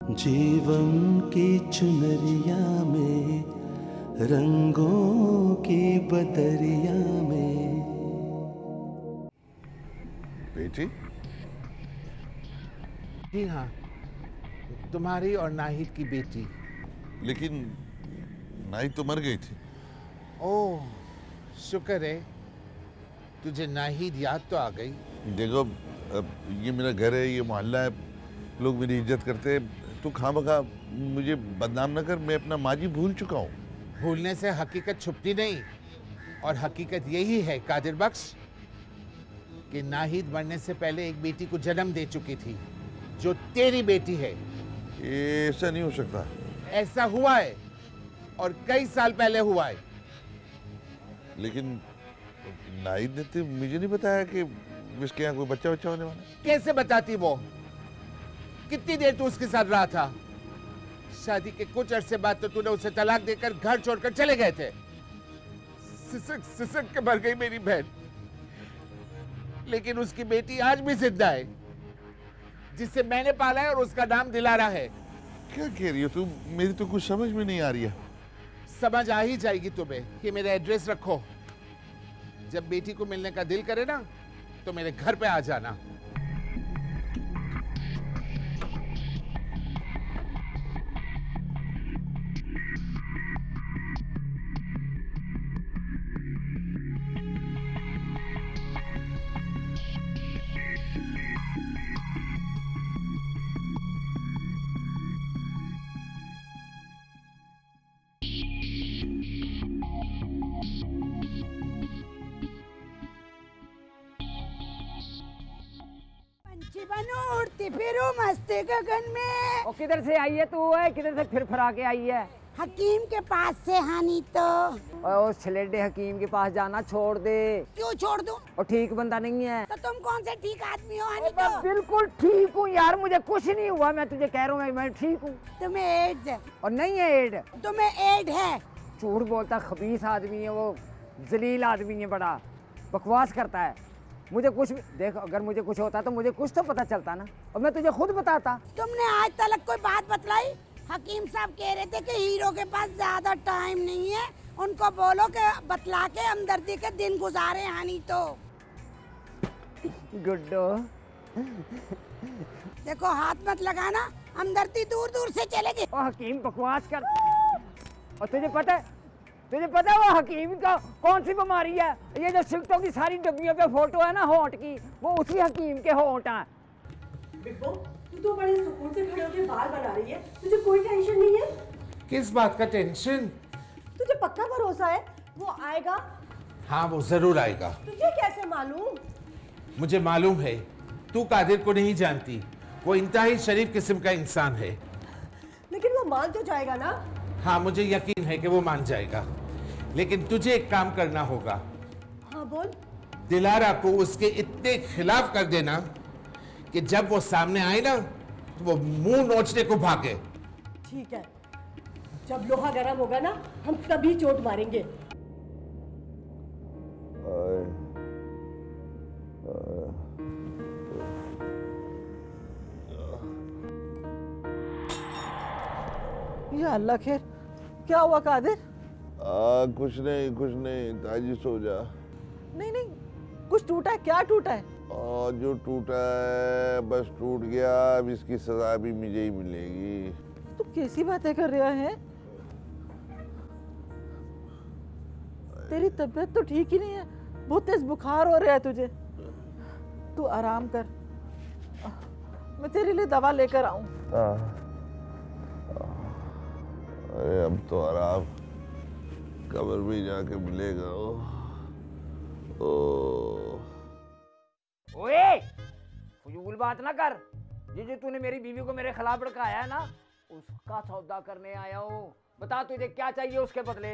जीवन की चुनरिया में, रंगों की बदरिया में। बेटी? जी हाँ, तुम्हारी और नाहिद की बेटी। लेकिन नाहिद तो मर गई थी। ओह, शुक्र है तुझे नाहिद याद तो आ गई। देखो, अब ये मेरा घर है, ये मोहल्ला है, लोग मेरी इज्जत करते हैं। तू खामखा मुझे बदनाम न कर, मैं अपना माजी भूल चुका हूँ। भूलने से हकीकत छुपती नहीं, और हकीकत यही है कादिर बख्श कि नाहिद मरने से पहले एक बेटी को जन्म दे चुकी थी, जो तेरी बेटी है। ऐसा नहीं हो सकता। ऐसा हुआ है, और कई साल पहले हुआ है। लेकिन नाहिद ने तो मुझे नहीं बताया कि उसके यहाँ कोई बच्चा होने वाला है। कैसे बताती वो? कितनी देर तू उसके साथ रहा था? शादी के कुछ अरसे बाद तो तूने उसे तलाक देकर घर छोड़कर चले गए थे। सिसक सिसक के मर गई मेरी बहन, लेकिन उसकी बेटी आज भी जिंदा है, जिसे मैंने पाला है, और उसका नाम दिलारा है। क्या कह रही हो तुम? मेरी तो कुछ समझ में नहीं आ रही है। समझ आ ही जाएगी तुम्हें। ये मेरा एड्रेस रखो, जब बेटी को मिलने का दिल करे ना तो मेरे घर पे आ जाना। उड़ती फिरूं मस्ती गगन में। और किधर से आई है तू? है किधर से फिर फरा के आई है? हकीम के पास से हानि तो। और उस छलेडे हकीम के पास जाना छोड़ दे। क्यों छोड़ दूं? और ठीक बंदा नहीं है। तो तुम कौन से ठीक आदमी हो हानि मैं तो? बिल्कुल ठीक हूँ यार, मुझे कुछ नहीं हुआ। मैं तुझे कह रहा हूँ मैं ठीक हूँ। तुम्हें एड्स है। और नहीं है एड। तुम्हें एड है। झूठ बोलता, खबीस आदमी है वो, जलील आदमी है, बड़ा बकवास करता है। मुझे कुछ भी देख, अगर मुझे कुछ होता तो मुझे कुछ तो पता चलता ना, और मैं तुझे खुद बताता। तुमने आज तक कोई बात बतलाई? हकीम साहब कह रहे थे कि हीरो के पास ज्यादा टाइम नहीं है, उनको बोलो कि बतला के हमदर्दी के दिन गुजारे हानि तो। गुड्डो देखो, हाथ मत लगाना, हमदर्दी दूर दूर से चलेगी। और हकीम बकवास कर। और तुझे पता है वो हकीम का कौन सी बीमारी है? ये जो सिगटों की सारी डब्बियों पे फोटो है ना होंठ की, वो उसी हकीम के होंठ हैं। बिब्बो, तू तो बड़े सुकून से खड़े होकर बाल बना रही है, तुझे कोई टेंशन नहीं है? किस बात का टेंशन? तुझे पक्का भरोसा है वो आएगा? हाँ, वो जरूर आएगा। तुझे कैसे मालूम? मुझे मालूम है, तू कादिर को नहीं जानती। वो इंतहाई शरीफ किस्म का इंसान है। लेकिन वो मान तो जाएगा ना? हाँ, मुझे यकीन है कि वो मान जाएगा, लेकिन तुझे एक काम करना होगा। हाँ बोल। दिलारा को उसके इतने खिलाफ कर देना कि जब वो सामने आए ना तो वो मुंह नोचने को भागे। ठीक है, जब लोहा गर्म होगा ना हम तभी चोट मारेंगे। या अल्लाह खैर, क्या हुआ कादिर? कुछ नहीं ताजी सो जा। नहीं, कुछ टूटा है? क्या टूटा है? जो टूटा है बस टूट गया, अब इसकी सजा भी मुझे ही मिलेगी। तू कैसी बातें कर रहा है? तेरी तबीयत तो ठीक ही नहीं है, बहुत तेज बुखार हो रहा है तुझे। तू आराम कर, मैं तेरे लिए दवा लेकर आऊं। अरे अब तो आराम कब्र में जाके मिलेगा। ओए, फजूल बात ना कर। ये जो तूने मेरी बीवी को मेरे खिलाफ भड़काया है ना, उसका सौदा करने आया हूँ। बता तुझे क्या चाहिए उसके बदले?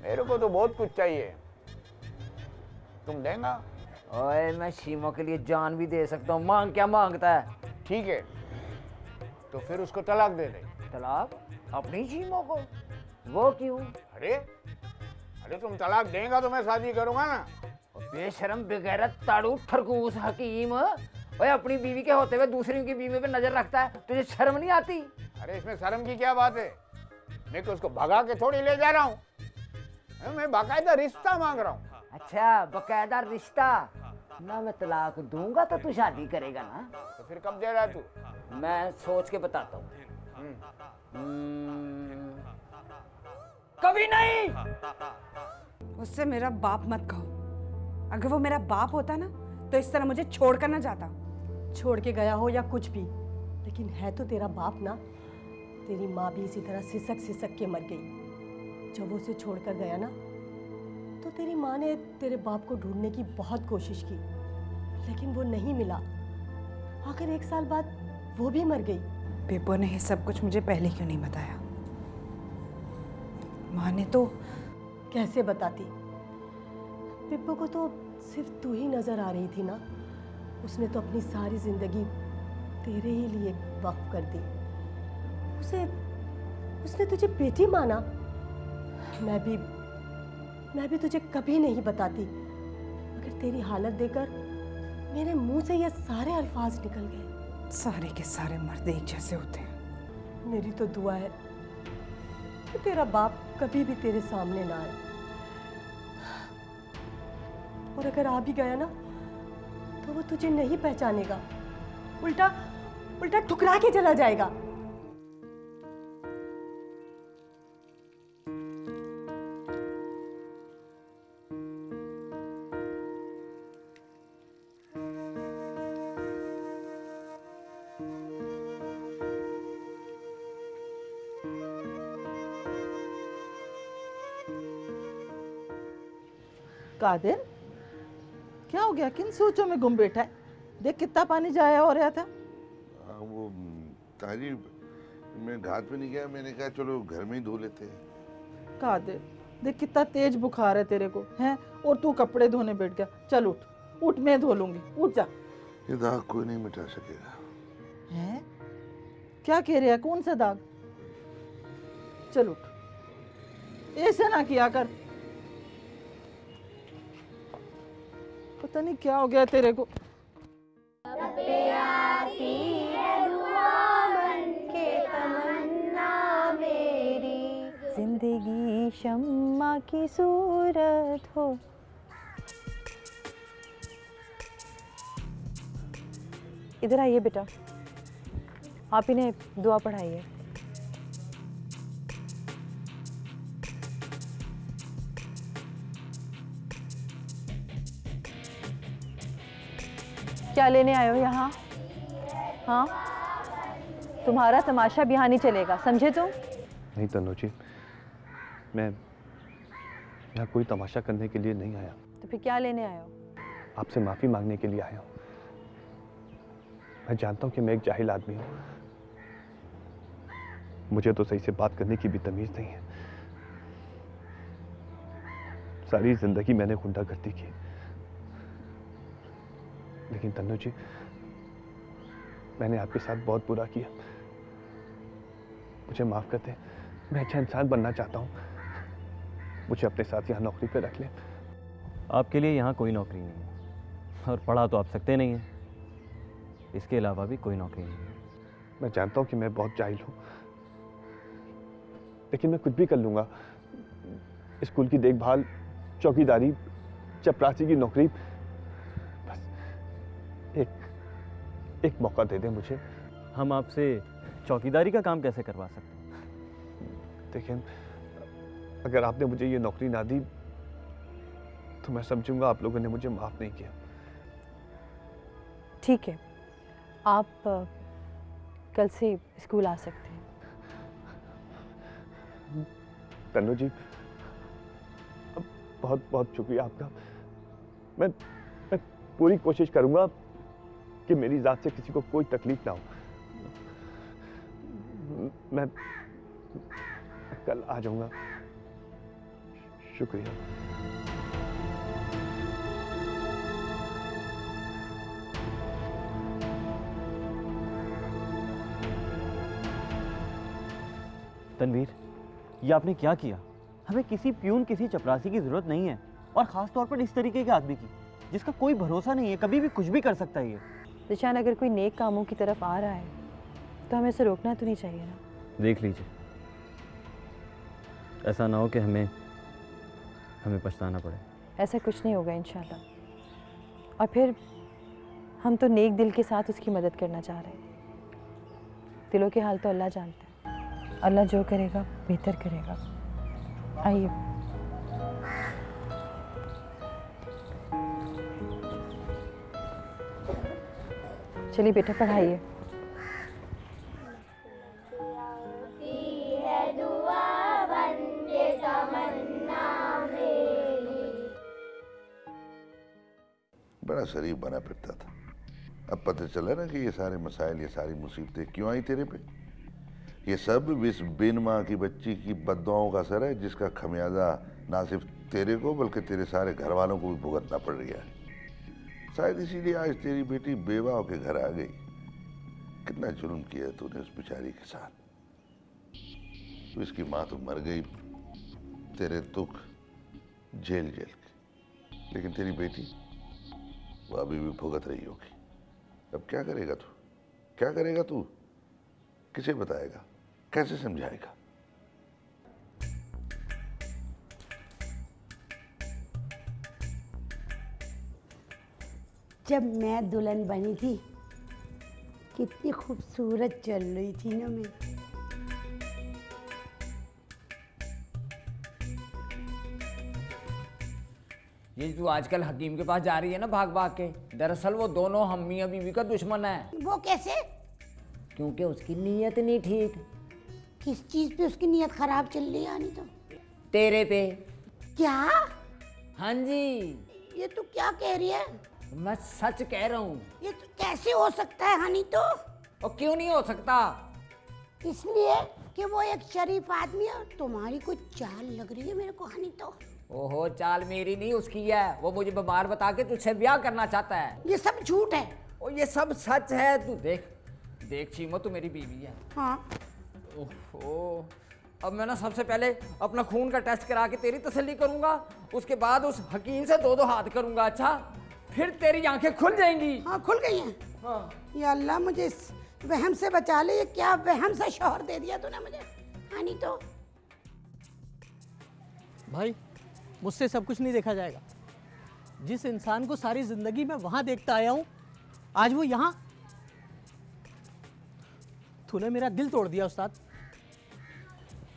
मेरे को तो बहुत कुछ चाहिए, तुम देगा? ओए, मैं शीमो के लिए जान भी दे सकता हूँ। मांग क्या मांगता है? ठीक है, तो फिर उसको तलाक दे दे। तलाक? अपनी शीमो को? वो क्यों? अरे तुम तलाक देगा तो मैं शादी करूंगा ना। बेशरम बेगैरत ताड़ू खरगोश हकीम, ओए अपनी बीवी के होते हुए दूसरी की बीवी पे नजर रखता है, तुझे शर्म नहीं आती? अरे इसमें शर्म की क्या बात है? मैं तो उसको भगा के थोड़ी ले जा रहा हूँ, मैं बाकायदा रिश्ता मांग रहा हूँ। अच्छा बकायदा रिश्ता ना, मैं तलाक दूंगा तो तू शादी करेगा ना? तो फिर कब दे रहा है तू? मैं सोच के बताता हूँ। कभी नहीं। उससे मेरा बाप मत कहो। अगर वो मेरा बाप होता ना तो इस तरह मुझे छोड़कर ना जाता। छोड़ के गया हो या कुछ भी, लेकिन है तो तेरा बाप ना। तेरी माँ भी इसी तरह सिसक सिसक के मर गई। जब वो उसे छोड़कर गया ना तो तेरी माँ ने तेरे बाप को ढूंढने की बहुत कोशिश की, लेकिन वो नहीं मिला। आखिर 1 साल बाद वो भी मर गई। बेबो ने ये सब कुछ मुझे पहले क्यों नहीं बताया? माँ ने तो कैसे बताती? पिप्पो को तो सिर्फ तू ही नजर आ रही थी ना। उसने तो अपनी सारी जिंदगी तेरे ही लिए वक्फ कर दी। उसने तुझे बेटी माना। मैं भी तुझे कभी नहीं बताती, मगर तेरी हालत देखकर मेरे मुंह से ये सारे अल्फाज निकल गए। सारे के सारे मर्द एक जैसे होते हैं। मेरी तो दुआ है कि तेरा बाप कभी भी तेरे सामने ना आए, और अगर आ भी गया ना तो वो तुझे नहीं पहचानेगा, उल्टा ठुकरा के चला जाएगा। कादिर, क्या हो गया? किन सोचों में गुम बैठा है? देख कितना पानी जाया हो रहा था। वो ताजी मैं घाट पे नहीं गया, मैंने कहा चलो घर में ही धो लेते हैं। कादिर देख कितना तेज बुखार है तेरे को, हैं? और तू कपड़े धोने बैठ गया। चल उठ, मैं धो लूंगी। उठ जा। ये दाग कोई नहीं मिटा सकेगा। हैं? क्या कह रहे हैं? कौन सा दाग? चल उठ, ऐसे ना किया कर। पता नहीं क्या हो गया तेरे को। जिंदगी शम्मा की सूरत हो। इधर आइए बेटा, आप इन्हें दुआ पढ़ाइए। क्या लेने आए हो यहाँ? हाँ, तुम्हारा तमाशा भी यहाँ नहीं चलेगा, समझे तुम? नहीं तनु जी, मैं यहाँ कोई तमाशा करने के लिए नहीं आया। तो फिर क्या लेने आए हो? आपसे माफ़ी मांगने के लिए आया हूँ। मैं जानता हूँ कि मैं एक जाहिल आदमी हूँ, मुझे तो सही से बात करने की भी तमीज़ नहीं है। सारी जिंदगी मैंने गुंडागर्दी की, लेकिन तन्नू जी मैंने आपके साथ बहुत बुरा किया, मुझे माफ़ कर दें। मैं अच्छा इंसान बनना चाहता हूँ, मुझे अपने साथ यहाँ नौकरी पे रख लें। आपके लिए यहाँ कोई नौकरी नहीं है, और पढ़ा तो आप सकते नहीं हैं, इसके अलावा भी कोई नौकरी नहीं है। मैं जानता हूँ कि मैं बहुत जाहिल हूँ, लेकिन मैं कुछ भी कर लूँगा। स्कूल की देखभाल, चौकीदारी, चपरासी की नौकरी, बस एक मौका दे दें मुझे। हम आपसे चौकीदारी का काम कैसे करवा सकते हैं? देखिए, अगर आपने मुझे ये नौकरी ना दी तो मैं समझूंगा आप लोगों ने मुझे माफ़ नहीं किया। ठीक है, आप कल से स्कूल आ सकते हैं। तन्नू जी, बहुत बहुत शुक्रिया आपका। मैं पूरी कोशिश करूंगा कि मेरी ज़ात से किसी को कोई तकलीफ ना हो। मैं कल आ जाऊंगा। शुक्रिया। तनवीर, ये आपने क्या किया? हमें किसी प्यून, किसी चपरासी की जरूरत नहीं है, और खास तौर पर इस तरीके के आदमी की जिसका कोई भरोसा नहीं है, कभी भी कुछ भी कर सकता है। ये जिशान, अगर कोई नेक कामों की तरफ आ रहा है तो हमें उसे रोकना तो नहीं चाहिए ना। देख लीजिए, ऐसा ना हो कि हमें पछताना पड़े। ऐसा कुछ नहीं होगा इंशाल्लाह। और फिर हम तो नेक दिल के साथ उसकी मदद करना चाह रहे हैं। दिलों के हाल तो अल्लाह जानता है। अल्लाह जो करेगा बेहतर करेगा। आइए। चलिए बेटा, पढ़ाइए। बड़ा शरीफ बना फिरता था। अब पता चला ना कि ये सारे मसाइल, ये सारी मुसीबतें क्यों आई तेरे पे। ये सब इस बिन माँ की बच्ची की बद्दुआओं का असर है, जिसका खमियाजा ना सिर्फ तेरे को बल्कि तेरे सारे घर वालों को भी भुगतना पड़ रहा है। शायद इसीलिए आज तेरी बेटी बेवा होकर घर आ गई। कितना जुल्म किया तूने उस बेचारी के साथ। तो इसकी माँ तो मर गई तेरे दुख झेल के, लेकिन तेरी बेटी वो अभी भी भुगत रही होगी। अब क्या करेगा तू? क्या करेगा तू? किसे बताएगा? कैसे समझाएगा? जब मैं दुल्हन बनी थी कितनी खूबसूरत चल रही थी ना मैं। ये तू आजकल हकीम के पास जा रही है ना भाग भाग के, दरअसल वो दोनों हम मियां बीवी का दुश्मन है। वो कैसे? क्योंकि उसकी नीयत नहीं ठीक। किस चीज पे उसकी नीयत खराब चल रही है? तो तेरे पे। क्या? हाँ जी। ये तू क्या कह रही है? मैं सच कह रहा हूँ। ये तो कैसे हो सकता है हनी? तो और क्यों नहीं हो सकता? इसलिए कि वो एक शरीफ आदमी है। तुम्हारी कोई चाल लग रही है मेरे को हनी। तो ओहो, चाल मेरी नहीं उसकी है। वो मुझे बीमार बता के तुझसे ब्याह करना चाहता है। ये सब झूठ है। और ये सब सच है। तू देख देख चीमो, तू मेरी बीवी है। हाँ। ओहो, अब मैं ना सबसे पहले अपना खून का टेस्ट करा के तेरी तसल्ली करूंगा, उसके बाद उस हकीम से दो हाथ करूंगा। अच्छा, फिर तेरी आंखें खुल जाएंगी। हाँ, खुल गई हैं। हाँ। या अल्लाह, मुझे इस वहम से बचा ले। ये क्या वहम सा शौहर दे दिया तूने मुझे हनी। तो भाई, मुझसे सब कुछ नहीं देखा जाएगा। जिस इंसान को सारी जिंदगी में वहां देखता आया हूं, आज वो यहां। तूने मेरा दिल तोड़ दिया उस्ताद।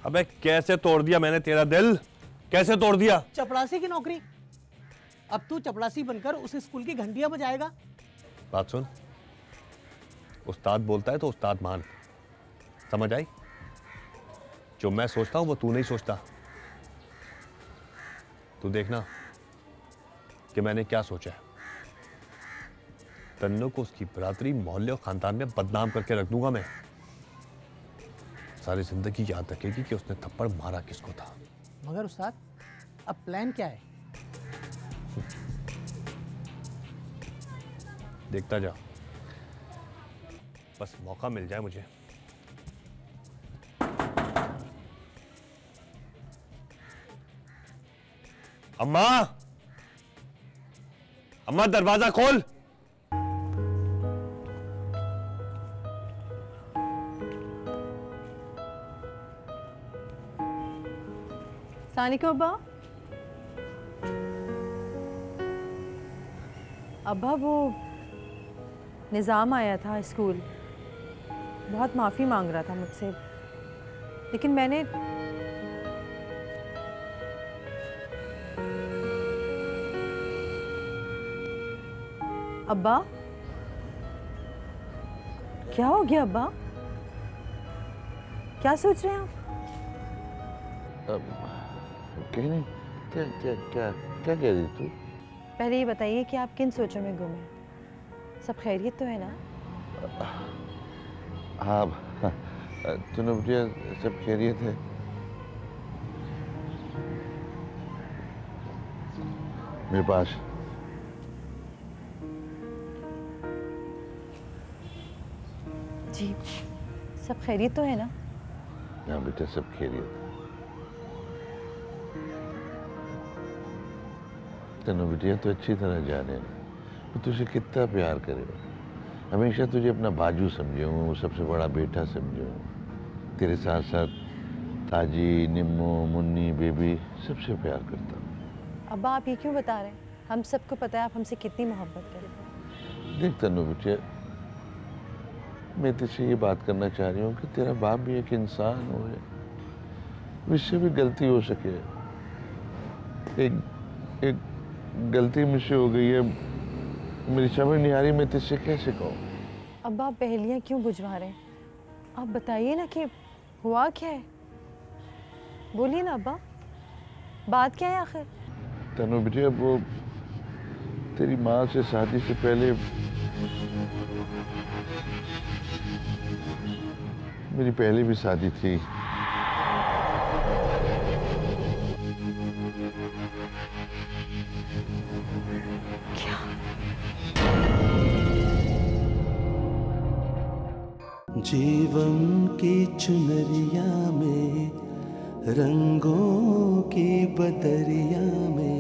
अबे कैसे तोड़ दिया मैंने तेरा दिल? कैसे तोड़ दिया? चपड़ासी की नौकरी। अब तू चपड़ासी बनकर उस स्कूल की घंटियां बजाएगा। बात सुन, उस्ताद बोलता है तो उस्ताद मान। समझ आई? जो मैं सोचता हूं वो तू नहीं सोचता। तू देखना कि मैंने क्या सोचा है। तन्नू को उसकी बरादरी, मोहल्ले और खानदान में बदनाम करके रख दूंगा मैं। सारी जिंदगी याद रखेगी कि उसने थप्पड़ मारा किसको था। मगर उस्ताद, अब प्लान क्या है? देखता जा, बस मौका मिल जाए मुझे। अम्मा, अम्मा दरवाजा खोल। सानिका अब्बा। अब्बा, वो निज़ाम आया था स्कूल, बहुत माफ़ी मांग रहा था मुझसे, लेकिन मैंने अब्बा, क्या हो गया अब्बा? क्या सोच रहे हैं आप? कहीं नहीं। क्या क्या क्या क्या कह रही तू? पहले ये बताइए कि आप किन सोचों में गुम हैं? सब खैरियत तो है ना? हाँ, तूने मुझे सब खैरियत है। मेरे पास जी, सब खैरियत तो है ना? हाँ बेटा, सब खैरियत। तनु बिटिया तो अच्छी तरह जाने वो तुझे कितना प्यार करे। हमेशा तुझे अपना बाजू समझे हूँ, सबसे बड़ा बेटा समझे हूँ। तेरे साथ साथ ताजी, निम्मो, मुन्नी, बेबी सबसे प्यार करता हूँ। अब्बा आप ये क्यों बता रहे हैं? हम सबको पता है आप हमसे कितनी मोहब्बत करते हैं। देख तनु बेटे, मैं तुझसे ये बात करना चाह रही हूँ कि तेरा बाप भी एक इंसान हो है, मुझसे भी गलती हो सके। एक गलती मुझसे हो गई है, मेरी समझ नहीं आ रही मैं तुझसे कैसे कहूँ। अब्बा आप पहेलियाँ क्यों बुझवा रहे हैं? आप बताइए ना कि हुआ क्या है, बोलिए ना अब्बा, बात क्या है आखिर? तनु बेटे, वो तेरी माँ से शादी से पहले मेरी पहले भी शादी थी। क्या? जीवन की चुनरिया में, रंगों की बदरिया में